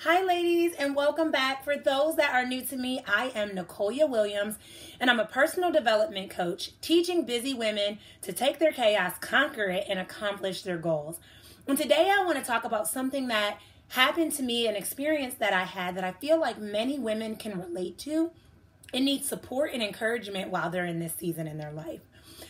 Hi ladies, and welcome back. For those that are new to me, I am Nicolya Williams, and I'm a personal development coach teaching busy women to take their chaos, conquer it, and accomplish their goals. And today I want to talk about something that happened to me, an experience that I had that I feel like many women can relate to and need support and encouragement while they're in this season in their life.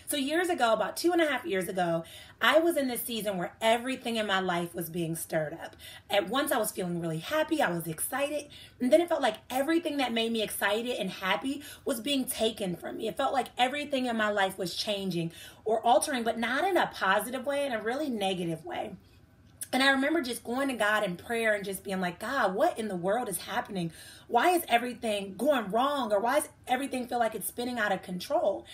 So years ago, about 2.5 years ago, I was in this season where everything in my life was being stirred up. At once I was feeling really happy, I was excited, and then it felt like everything that made me excited and happy was being taken from me. It felt like everything in my life was changing or altering, but not in a positive way, in a really negative way. And I remember just going to God in prayer and just being like, God, what in the world is happening? Why is everything going wrong? Or why does everything feel like it's spinning out of control?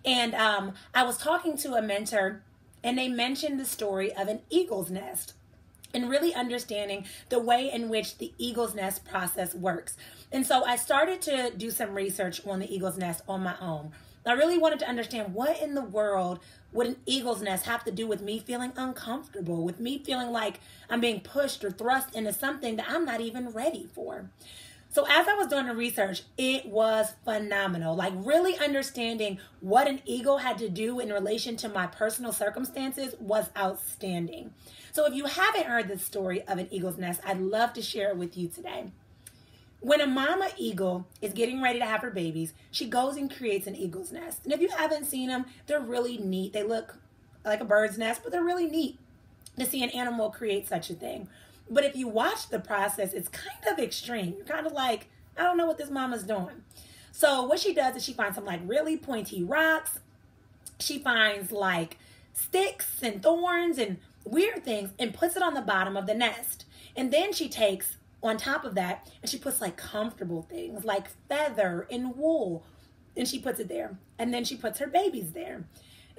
And I was talking to a mentor, and they mentioned the story of an eagle's nest and really understanding the way in which the eagle's nest process works. And so I started to do some research on the eagle's nest on my own. I really wanted to understand, what in the world would an eagle's nest have to do with me feeling uncomfortable, with me feeling like I'm being pushed or thrust into something that I'm not even ready for. So as I was doing the research, it was phenomenal. Like really understanding what an eagle had to do in relation to my personal circumstances was outstanding. So if you haven't heard the story of an eagle's nest, I'd love to share it with you today. When a mama eagle is getting ready to have her babies, she goes and creates an eagle's nest. And if you haven't seen them, they're really neat. They look like a bird's nest, but they're really neat to see an animal create such a thing. But if you watch the process, it's kind of extreme. You're kind of like, I don't know what this mama's doing. So what she does is she finds some like really pointy rocks. She finds like sticks and thorns and weird things and puts it on the bottom of the nest. And then she takes on top of that and she puts like comfortable things like feather and wool. And she puts it there. And then she puts her babies there.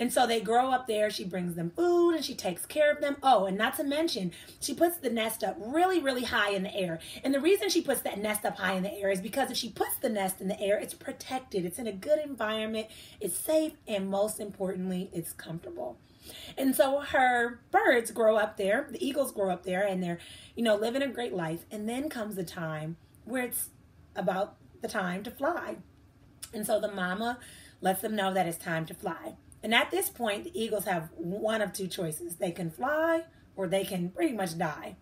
And so they grow up there. She brings them food and she takes care of them. Oh, and not to mention, she puts the nest up really, really high in the air. And the reason she puts that nest up high in the air is because if she puts the nest in the air, it's protected. It's in a good environment. It's safe. And most importantly, it's comfortable. And so her birds grow up there. The eagles grow up there and they're, living a great life. And then comes the time where it's about the time to fly. And so the mama lets them know that it's time to fly. And at this point, the eagles have one of two choices. They can fly or they can pretty much die.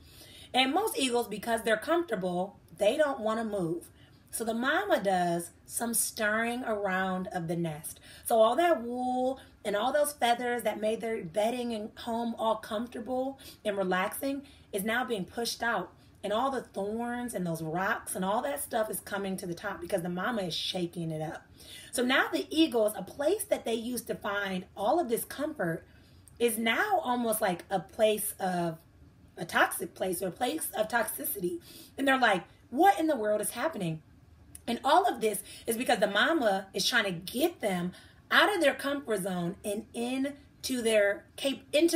And most eagles, because they're comfortable, they don't want to move. So the mama does some stirring around of the nest. So all that wool and all those feathers that made their bedding and home all comfortable and relaxing is now being pushed out. And all the thorns and those rocks and all that stuff is coming to the top because the mama is shaking it up. So now the eagles, a place that they used to find all of this comfort, is now almost like a place of a toxic place or a place of toxicity. And they're like, what in the world is happening? And all of this is because the mama is trying to get them out of their comfort zone and into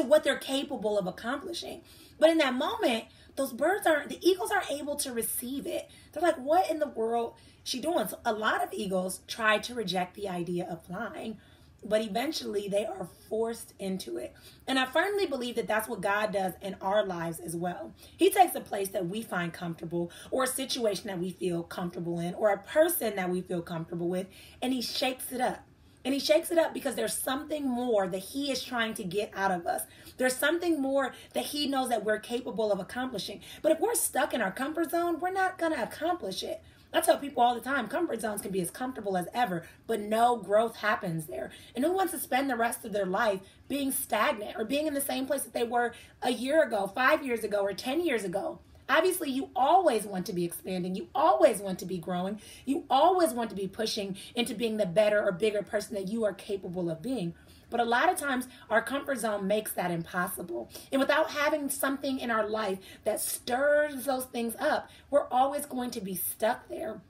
what they're capable of accomplishing. But in that moment, the eagles aren't able to receive it. They're like, what in the world is she doing? So a lot of eagles try to reject the idea of flying, but eventually they are forced into it. And I firmly believe that that's what God does in our lives as well. He takes a place that we find comfortable or a situation that we feel comfortable in or a person that we feel comfortable with, and he shakes it up. And he shakes it up because there's something more that he is trying to get out of us. There's something more that he knows that we're capable of accomplishing. But if we're stuck in our comfort zone, we're not going to accomplish it. I tell people all the time, comfort zones can be as comfortable as ever, but no growth happens there. And who wants to spend the rest of their life being stagnant or being in the same place that they were a year ago, 5 years ago, or 10 years ago? Obviously, you always want to be expanding. You always want to be growing. You always want to be pushing into being the better or bigger person that you are capable of being. But a lot of times, our comfort zone makes that impossible. And without having something in our life that stirs those things up, we're always going to be stuck there.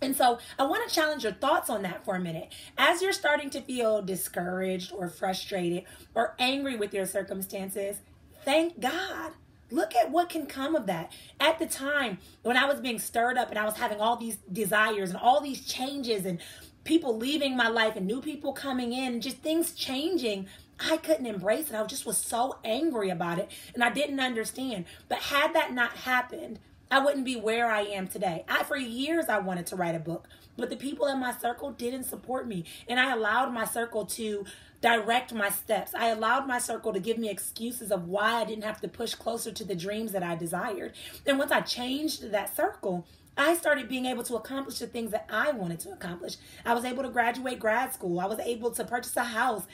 And so I want to challenge your thoughts on that for a minute. As you're starting to feel discouraged or frustrated or angry with your circumstances, thank God. Look at what can come of that. At the time when I was being stirred up and I was having all these desires and all these changes and people leaving my life and new people coming in and just things changing, I couldn't embrace it. I just was so angry about it and I didn't understand. But had that not happened, I wouldn't be where I am today. For years, I wanted to write a book, but the people in my circle didn't support me. And I allowed my circle to direct my steps. I allowed my circle to give me excuses of why I didn't have to push closer to the dreams that I desired. And once I changed that circle, I started being able to accomplish the things that I wanted to accomplish. I was able to graduate grad school. I was able to purchase a house.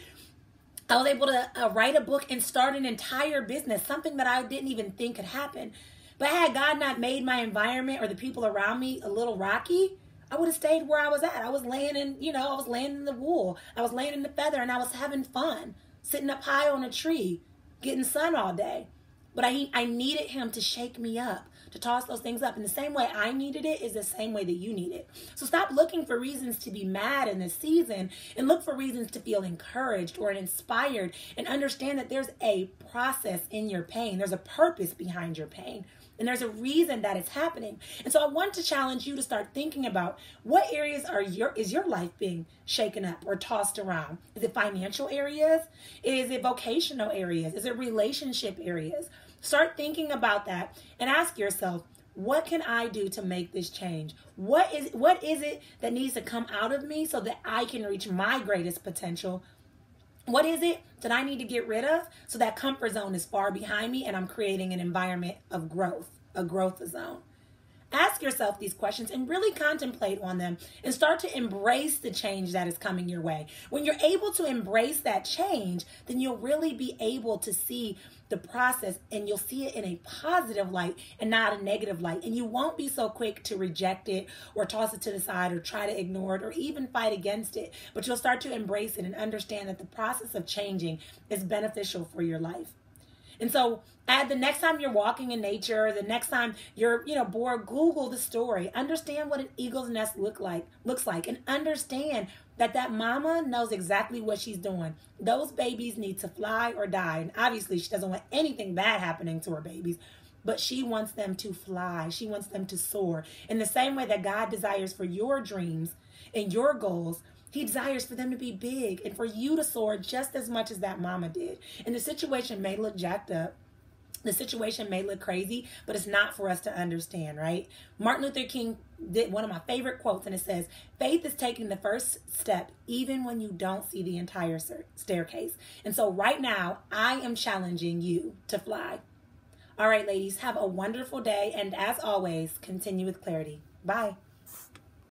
I was able to write a book and start an entire business, something that I didn't even think could happen. But had God not made my environment or the people around me a little rocky, I would have stayed where I was at. I was laying in, I was laying in the wool. I was laying in the feather, and I was having fun, sitting up high on a tree, getting sun all day. But I needed him to shake me up, to toss those things up. And the same way I needed it is the same way that you need it. So stop looking for reasons to be mad in this season and look for reasons to feel encouraged or inspired, and understand that there's a process in your pain. There's a purpose behind your pain. And there's a reason that it's happening. And so I want to challenge you to start thinking about what areas is your life being shaken up or tossed around. Is it financial areas? Is it vocational areas? Is it relationship areas? Start thinking about that and ask yourself, what can I do to make this change? What is it that needs to come out of me so that I can reach my greatest potential? What is it that I need to get rid of so that comfort zone is far behind me and I'm creating an environment of growth, a growth zone? Ask yourself these questions and really contemplate on them and start to embrace the change that is coming your way. When you're able to embrace that change, then you'll really be able to see the process, and you'll see it in a positive light and not a negative light. And you won't be so quick to reject it or toss it to the side or try to ignore it or even fight against it. But you'll start to embrace it and understand that the process of changing is beneficial for your life. And so the next time you're walking in nature, the next time you're, bored, Google the story. Understand what an eagle's nest looks like, and understand that mama knows exactly what she's doing. Those babies need to fly or die. And obviously she doesn't want anything bad happening to her babies, but she wants them to fly. She wants them to soar. In the same way that God desires for your dreams and your goals, he desires for them to be big and for you to soar just as much as that mama did. And the situation may look jacked up. The situation may look crazy, but it's not for us to understand, right? Martin Luther King did one of my favorite quotes, and it says, faith is taking the first step even when you don't see the entire staircase. And so right now, I am challenging you to fly. All right, ladies, have a wonderful day. And as always, continue with clarity. Bye.